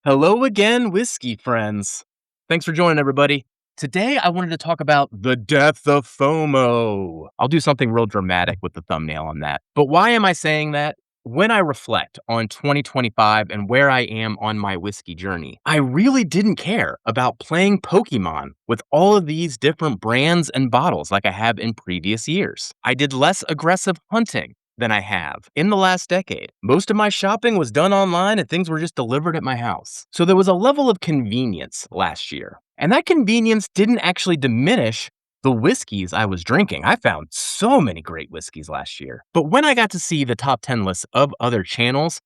Hello again, whiskey friends. Thanks for joining, everybody. Today, I wanted to talk about the death of FOMO. I'll do something real dramatic with the thumbnail on that. But why am I saying that? When I reflect on 2025 and where I am on my whiskey journey, I really didn't care about playing Pokemon with all of these different brands and bottles like I have in previous years. I did less aggressive hunting than I have in the last decade. Most of my shopping was done online and things were just delivered at my house. So there was a level of convenience last year. And that convenience didn't actually diminish the whiskeys I was drinking. I found so many great whiskeys last year. But when I got to see the top 10 lists of other channels,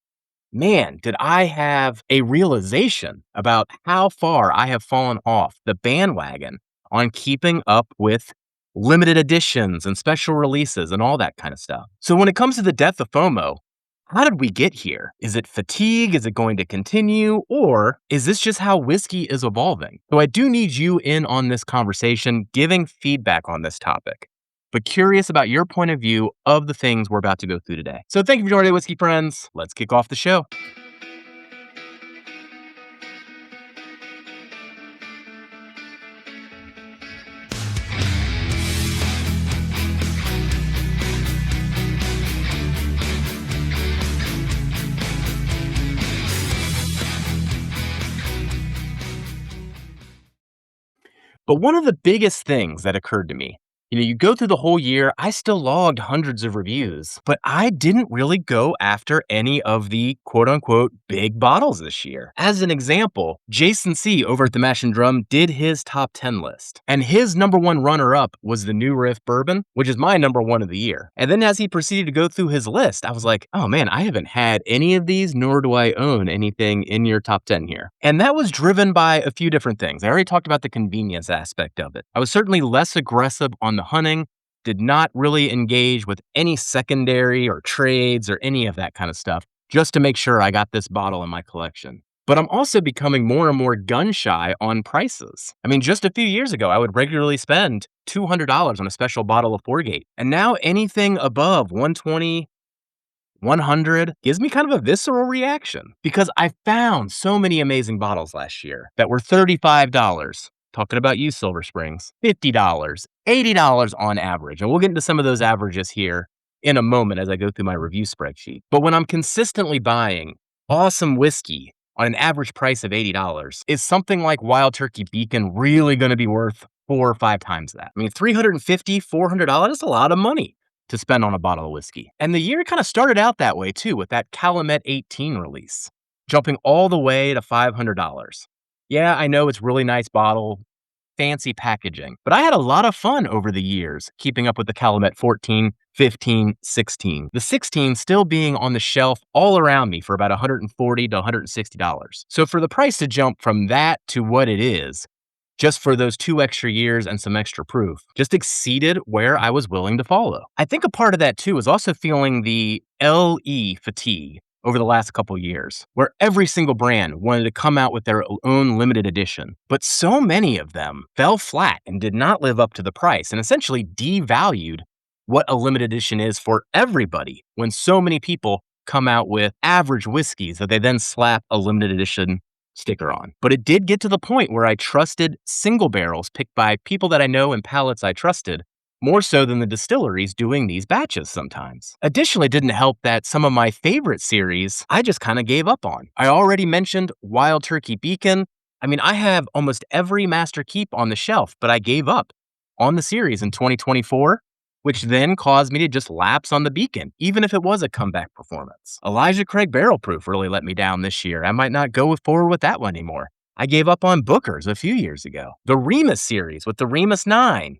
man, did I have a realization about how far I have fallen off the bandwagon on keeping up with limited editions and special releases and all that kind of stuff. So when it comes to the death of FOMO, how did we get here? Is it fatigue? Is it going to continue? Or is this just how whiskey is evolving? So I do need you in on this conversation, giving feedback on this topic, but curious about your point of view of the things we're about to go through today. So thank you for joining, whiskey friends. Let's kick off the show. But one of the biggest things that occurred to me, you go through the whole year, I still logged hundreds of reviews, but I didn't really go after any of the quote unquote big bottles this year. As an example, Jason C. over at the Mash and Drum did his top 10 list, and his number one runner up was the New Riff Bourbon, which is my number one of the year. And then as he proceeded to go through his list, I was like, oh man, I haven't had any of these, nor do I own anything in your top 10 here. And that was driven by a few different things. I already talked about the convenience aspect of it. I was certainly less aggressive on the hunting, did not really engage with any secondary or trades or any of that kind of stuff, just to make sure I got this bottle in my collection. But I'm also becoming more and more gun shy on prices. I mean, just a few years ago, I would regularly spend $200 on a special bottle of Fourgate. And now anything above 120, 100 gives me kind of a visceral reaction because I found so many amazing bottles last year that were $35. Talking about you, Silver Springs, $50, $80 on average. And we'll get into some of those averages here in a moment as I go through my review spreadsheet. But when I'm consistently buying awesome whiskey on an average price of $80, is something like Wild Turkey Beacon really going to be worth 4 or 5 times that? I mean, $350, $400 is a lot of money to spend on a bottle of whiskey. And the year kind of started out that way too, with that Calumet 18 release, jumping all the way to $500. Yeah, I know it's really nice bottle, fancy packaging, but I had a lot of fun over the years keeping up with the Calumet 14, 15, 16. The 16 still being on the shelf all around me for about $140 to $160. So for the price to jump from that to what it is, just for those 2 extra years and some extra proof, just exceeded where I was willing to follow. I think a part of that too is also feeling the LE fatigue over the last couple years, where every single brand wanted to come out with their own limited edition. But so many of them fell flat and did not live up to the price and essentially devalued what a limited edition is for everybody when so many people come out with average whiskeys that they then slap a limited edition sticker on. But it did get to the point where I trusted single barrels picked by people that I know and palates I trusted more so than the distilleries doing these batches sometimes. Additionally, it didn't help that some of my favorite series I just kind of gave up on. I already mentioned Wild Turkey Beacon. I mean, I have almost every Master Keep on the shelf, but I gave up on the series in 2024, which then caused me to just lapse on the Beacon, even if it was a comeback performance. Elijah Craig Barrel Proof really let me down this year. I might not go forward with that one anymore. I gave up on Booker's a few years ago. The Remus series with the Remus 9.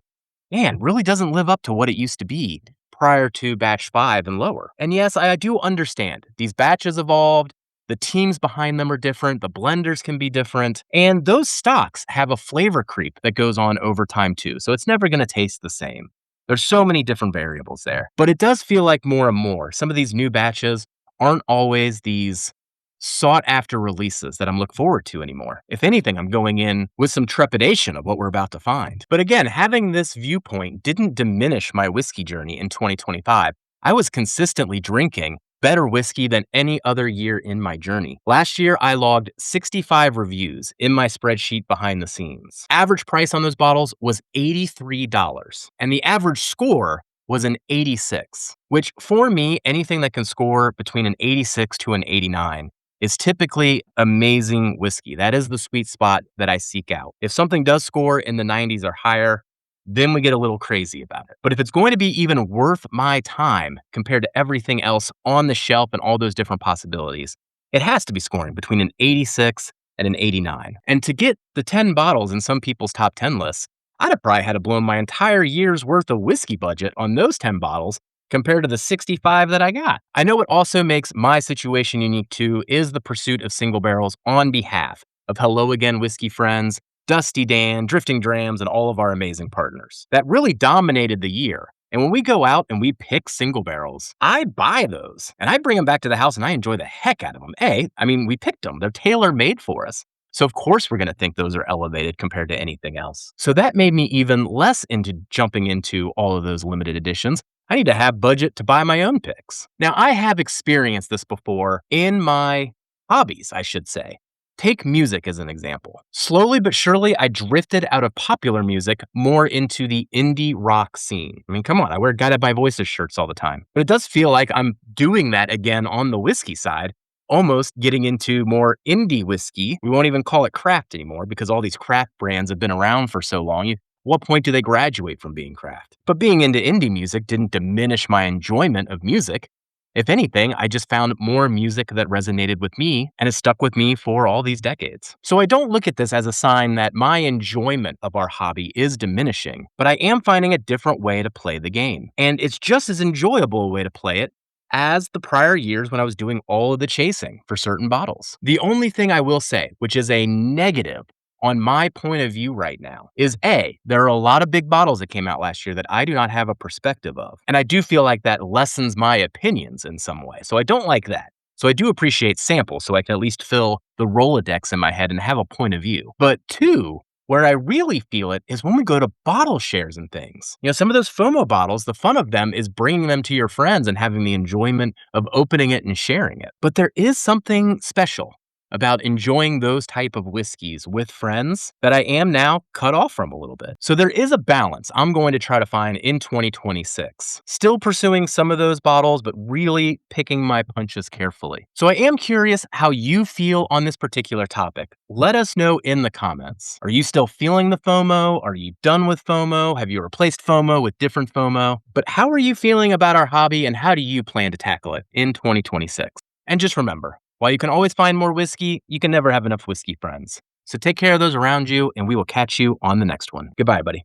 Man, really doesn't live up to what it used to be prior to batch 5 and lower. And yes, I do understand these batches evolved, the teams behind them are different, the blenders can be different, and those stocks have a flavor creep that goes on over time too, so it's never going to taste the same. There's so many different variables there. But it does feel like more and more, some of these new batches aren't always these sought after releases that I'm looking forward to anymore. If anything, I'm going in with some trepidation of what we're about to find. But again, having this viewpoint didn't diminish my whiskey journey in 2025. I was consistently drinking better whiskey than any other year in my journey. Last year, I logged 65 reviews in my spreadsheet behind the scenes. Average price on those bottles was $83, and the average score was an 86, which for me, anything that can score between an 86 to an 89 is typically amazing whiskey. That is the sweet spot that I seek out. If something does score in the 90s or higher, then we get a little crazy about it. But if it's going to be even worth my time compared to everything else on the shelf and all those different possibilities, it has to be scoring between an 86 and an 89. And to get the 10 bottles in some people's top 10 lists, I'd have probably had to blow my entire year's worth of whiskey budget on those 10 bottles compared to the 65 that I got. I know what also makes my situation unique too is the pursuit of single barrels on behalf of Hello Again Whiskey Friends, Dusty Dan, Drifting Drams, and all of our amazing partners. That really dominated the year. And when we go out and we pick single barrels, I buy those and I bring them back to the house and I enjoy the heck out of them. We picked them. They're tailor-made for us. So of course we're going to think those are elevated compared to anything else. So that made me even less into jumping into all of those limited editions. I need to have budget to buy my own picks. Now, I have experienced this before in my hobbies, I should say. Take music as an example. Slowly but surely, I drifted out of popular music more into the indie rock scene. I mean, come on, I wear Guided by Voices shirts all the time. But it does feel like I'm doing that again on the whiskey side, almost getting into more indie whiskey. We won't even call it craft anymore because all these craft brands have been around for so long. What point do they graduate from being craft? But being into indie music didn't diminish my enjoyment of music. If anything, I just found more music that resonated with me and has stuck with me for all these decades. So I don't look at this as a sign that my enjoyment of our hobby is diminishing, but I am finding a different way to play the game. And it's just as enjoyable a way to play it as the prior years when I was doing all of the chasing for certain bottles. The only thing I will say, which is a negative on my point of view right now, is there are a lot of big bottles that came out last year that I do not have a perspective of. And I do feel like that lessens my opinions in some way. So I don't like that. So I do appreciate samples so I can at least fill the Rolodex in my head and have a point of view. But two, where I really feel it is when we go to bottle shares and things. You know, some of those FOMO bottles, the fun of them is bringing them to your friends and having the enjoyment of opening it and sharing it. But there is something special about enjoying those type of whiskeys with friends that I am now cut off from a little bit. So there is a balance I'm going to try to find in 2026. Still pursuing some of those bottles, but really picking my punches carefully. So I am curious how you feel on this particular topic. Let us know in the comments. Are you still feeling the FOMO? Are you done with FOMO? Have you replaced FOMO with different FOMO? But how are you feeling about our hobby and how do you plan to tackle it in 2026? And just remember, while you can always find more whiskey, you can never have enough whiskey friends. So take care of those around you, and we will catch you on the next one. Goodbye, buddy.